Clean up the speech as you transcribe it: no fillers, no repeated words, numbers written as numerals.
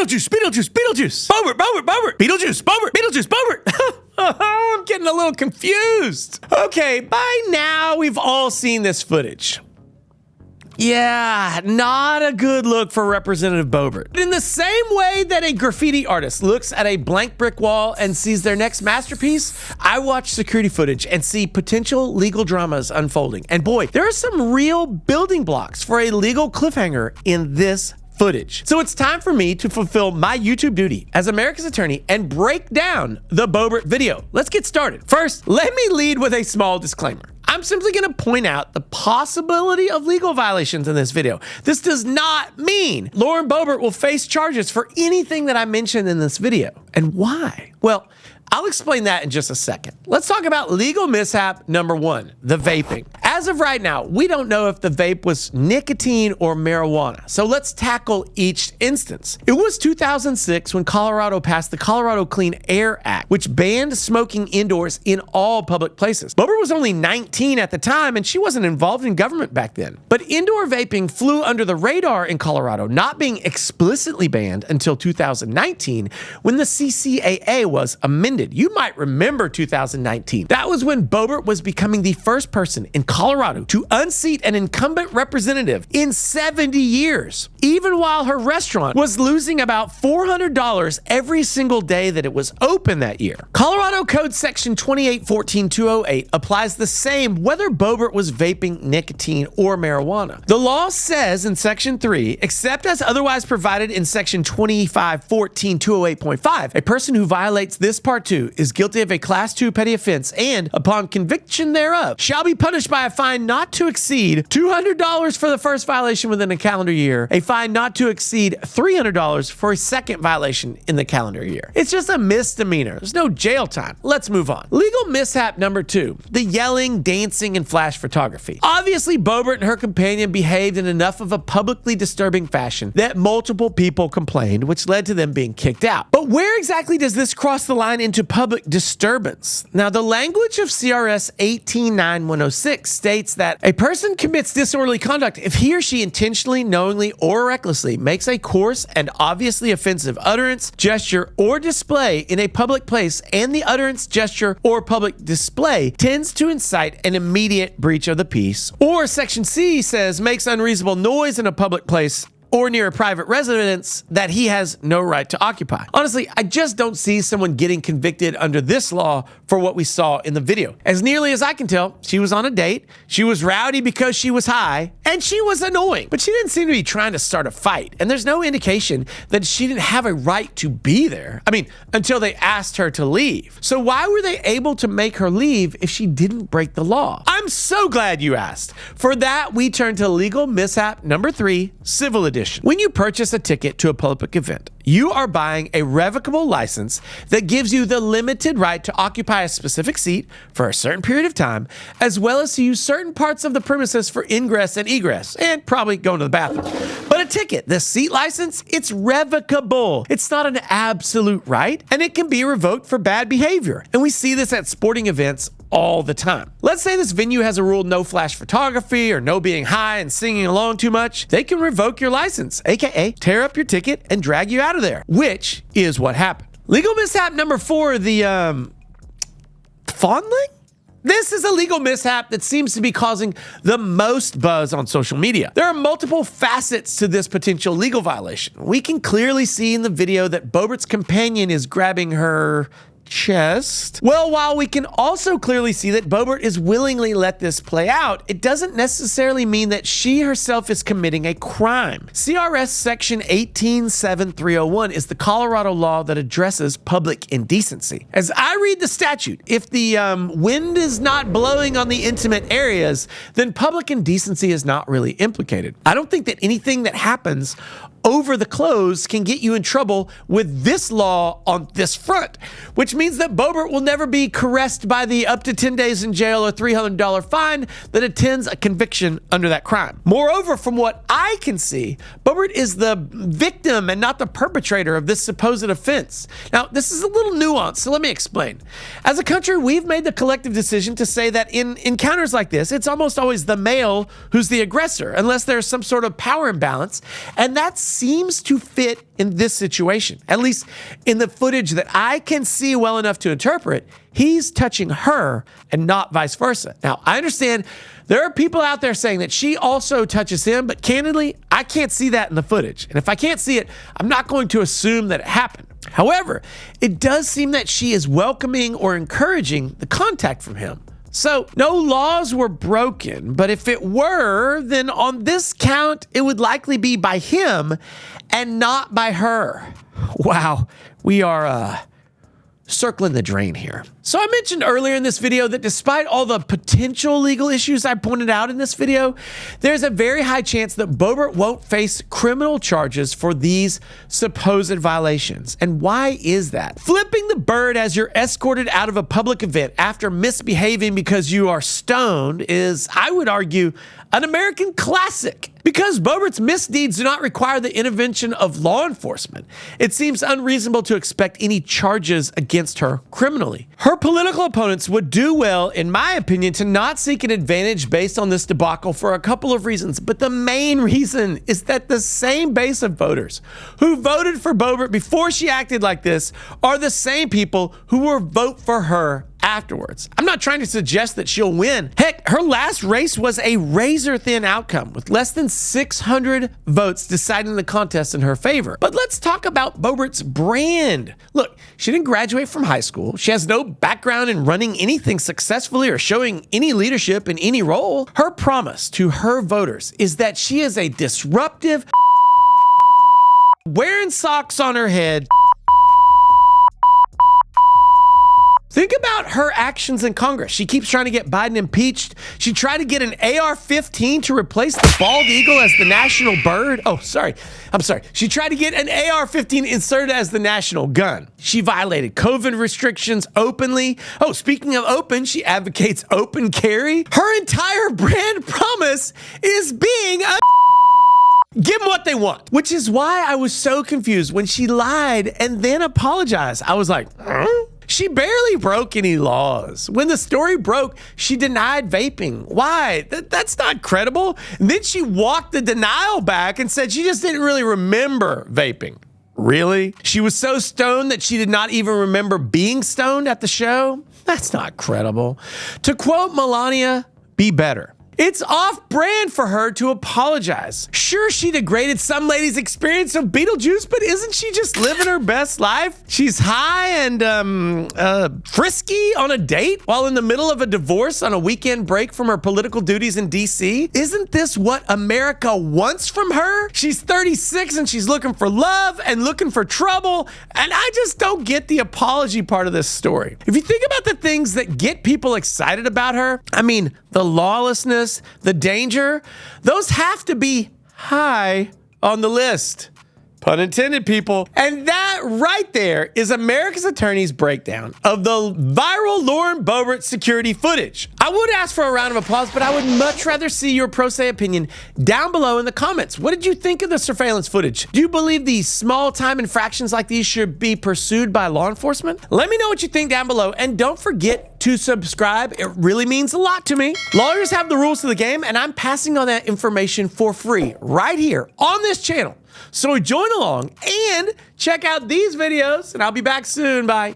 Beetlejuice, Beetlejuice, Beetlejuice. Boebert. Beetlejuice, Boebert. I'm getting a little confused. Okay, by now we've all seen this footage. Yeah, not a good look for Representative Boebert. In the same way that a graffiti artist looks at a blank brick wall and sees their next masterpiece, I watch security footage and see potential legal dramas unfolding. And boy, there are some real building blocks for a legal cliffhanger in this footage. So it's time for me to fulfill my YouTube duty as America's attorney and break down the Boebert video. Let's get started. First, let me lead with a small disclaimer. I'm simply going to point out the possibility of legal violations in this video. This does not mean Lauren Boebert will face charges for anything that I mentioned in this video. And why? Well, I'll explain that in just a second. Let's talk about legal mishap number 1, the vaping. As of right now, we don't know if the vape was nicotine or marijuana. So let's tackle each instance. It was 2006 when Colorado passed the Colorado Clean Air Act, which banned smoking indoors in all public places. Boebert was only 19 at the time, and she wasn't involved in government back then. But indoor vaping flew under the radar in Colorado, not being explicitly banned until 2019 when the CCAA was amended. You might remember 2019. That was when Boebert was becoming the first person in Colorado to unseat an incumbent representative in 70 years, even while her restaurant was losing about $400 every single day that it was open that year. Colorado Code Section 2814-208 applies the same whether Boebert was vaping nicotine or marijuana. The law says in Section 3, except as otherwise provided in Section 2514-208.5, a person who violates this Part 2 is guilty of a Class 2 petty offense and, upon conviction thereof, shall be punished by a fine not to exceed $200 for the first violation within a calendar year, a fine not to exceed $300 for a second violation in the calendar year. It's just a misdemeanor. There's no jail time. Let's move on. Legal mishap number 2, the yelling, dancing, and flash photography. Obviously, Boebert and her companion behaved in enough of a publicly disturbing fashion that multiple people complained, which led to them being kicked out. But where exactly does this cross the line into public disturbance? Now, the language of CRS 189106 states that a person commits disorderly conduct if he or she intentionally, knowingly, or recklessly makes a coarse and obviously offensive utterance, gesture, or display in a public place, and the utterance, gesture, or public display tends to incite an immediate breach of the peace. Or Section C says makes unreasonable noise in a public place or near a private residence that he has no right to occupy. Honestly, I just don't see someone getting convicted under this law for what we saw in the video. As nearly as I can tell, she was on a date, she was rowdy because she was high, and she was annoying. But she didn't seem to be trying to start a fight, and there's no indication that she didn't have a right to be there. I mean, until they asked her to leave. So why were they able to make her leave if she didn't break the law? I'm so glad you asked. For that, we turn to legal mishap number 3, civil edition. When you purchase a ticket to a public event, you are buying a revocable license that gives you the limited right to occupy a specific seat for a certain period of time, as well as to use certain parts of the premises for ingress and egress, and probably going to the bathroom. But a ticket, the seat license, it's revocable. It's not an absolute right, and it can be revoked for bad behavior. And we see this at sporting events all the time. Let's say this venue has a rule no flash photography or no being high and singing along too much. They can revoke your license, aka tear up your ticket and drag you out of there, which is what happened. Legal mishap number 4, the fondling? This is a legal mishap that seems to be causing the most buzz on social media. There are multiple facets to this potential legal violation. We can clearly see in the video that Boebert's companion is grabbing her chest. Well, while we can also clearly see that Boebert is willingly let this play out, it doesn't necessarily mean that she herself is committing a crime. CRS Section 187301 is the Colorado law that addresses public indecency. As I read the statute, if the wind is not blowing on the intimate areas, then public indecency is not really implicated. I don't think that anything that happens over the clothes can get you in trouble with this law on this front, which means that Boebert will never be caressed by the up to 10 days in jail or $300 fine that attends a conviction under that crime. Moreover, from what I can see, Boebert is the victim and not the perpetrator of this supposed offense. Now, this is a little nuanced, so let me explain. As a country, we've made the collective decision to say that in encounters like this, it's almost always the male who's the aggressor, unless there's some sort of power imbalance, and that's seems to fit in this situation. At least in the footage that I can see well enough to interpret, he's touching her and not vice versa. Now, I understand there are people out there saying that she also touches him, but candidly, I can't see that in the footage. And if I can't see it, I'm not going to assume that it happened. However, it does seem that she is welcoming or encouraging the contact from him. So no laws were broken, but if it were, then on this count, it would likely be by him and not by her. Wow, we are circling the drain here. So I mentioned earlier in this video that despite all the potential legal issues I pointed out in this video, there's a very high chance that Boebert won't face criminal charges for these supposed violations. And why is that? Flipping the bird as you're escorted out of a public event after misbehaving because you are stoned is, I would argue, an American classic. Because Boebert's misdeeds do not require the intervention of law enforcement, it seems unreasonable to expect any charges against her criminally. Her political opponents would do well, in my opinion, to not seek an advantage based on this debacle for a couple of reasons. But the main reason is that the same base of voters who voted for Boebert before she acted like this are the same people who will vote for her afterwards. I'm not trying to suggest that she'll win. Heck, her last race was a razor-thin outcome with less than 600 votes deciding the contest in her favor. But let's talk about Boebert's brand. Look, she didn't graduate from high school. She has no background in running anything successfully or showing any leadership in any role. Her promise to her voters is that she is a disruptive, wearing socks on her head. Think about her actions in Congress. She keeps trying to get Biden impeached. She tried to get an AR-15 to replace the bald eagle as the national bird. Oh, sorry. I'm sorry. She tried to get an AR-15 inserted as the national gun. She violated COVID restrictions openly. Oh, speaking of open, she advocates open carry. Her entire brand promise is being a give them what they want, which is why I was so confused when she lied and then apologized. I was like, huh? She barely broke any laws. When the story broke, she denied vaping. Why? That's not credible. And then she walked the denial back and said she just didn't really remember vaping. Really? She was so stoned that she did not even remember being stoned at the show? That's not credible. To quote Melania, be better. It's off-brand for her to apologize. Sure, she degraded some lady's experience of Beetlejuice, but isn't she just living her best life? She's high and frisky on a date while in the middle of a divorce on a weekend break from her political duties in DC. Isn't this what America wants from her? She's 36 and she's looking for love and looking for trouble, and I just don't get the apology part of this story. If you think about the things that get people excited about her, I mean, the lawlessness, the danger, those have to be high on the list. Pun intended, people. And that right there is America's Attorney's breakdown of the viral Lauren Boebert security footage. I would ask for a round of applause, but I would much rather see your pro se opinion down below in the comments. What did you think of the surveillance footage? Do you believe these small time infractions like these should be pursued by law enforcement? Let me know what you think down below, and don't forget to subscribe. It really means a lot to me. Lawyers have the rules to the game, and I'm passing on that information for free right here on this channel. So join along and check out these videos, and I'll be back soon. Bye.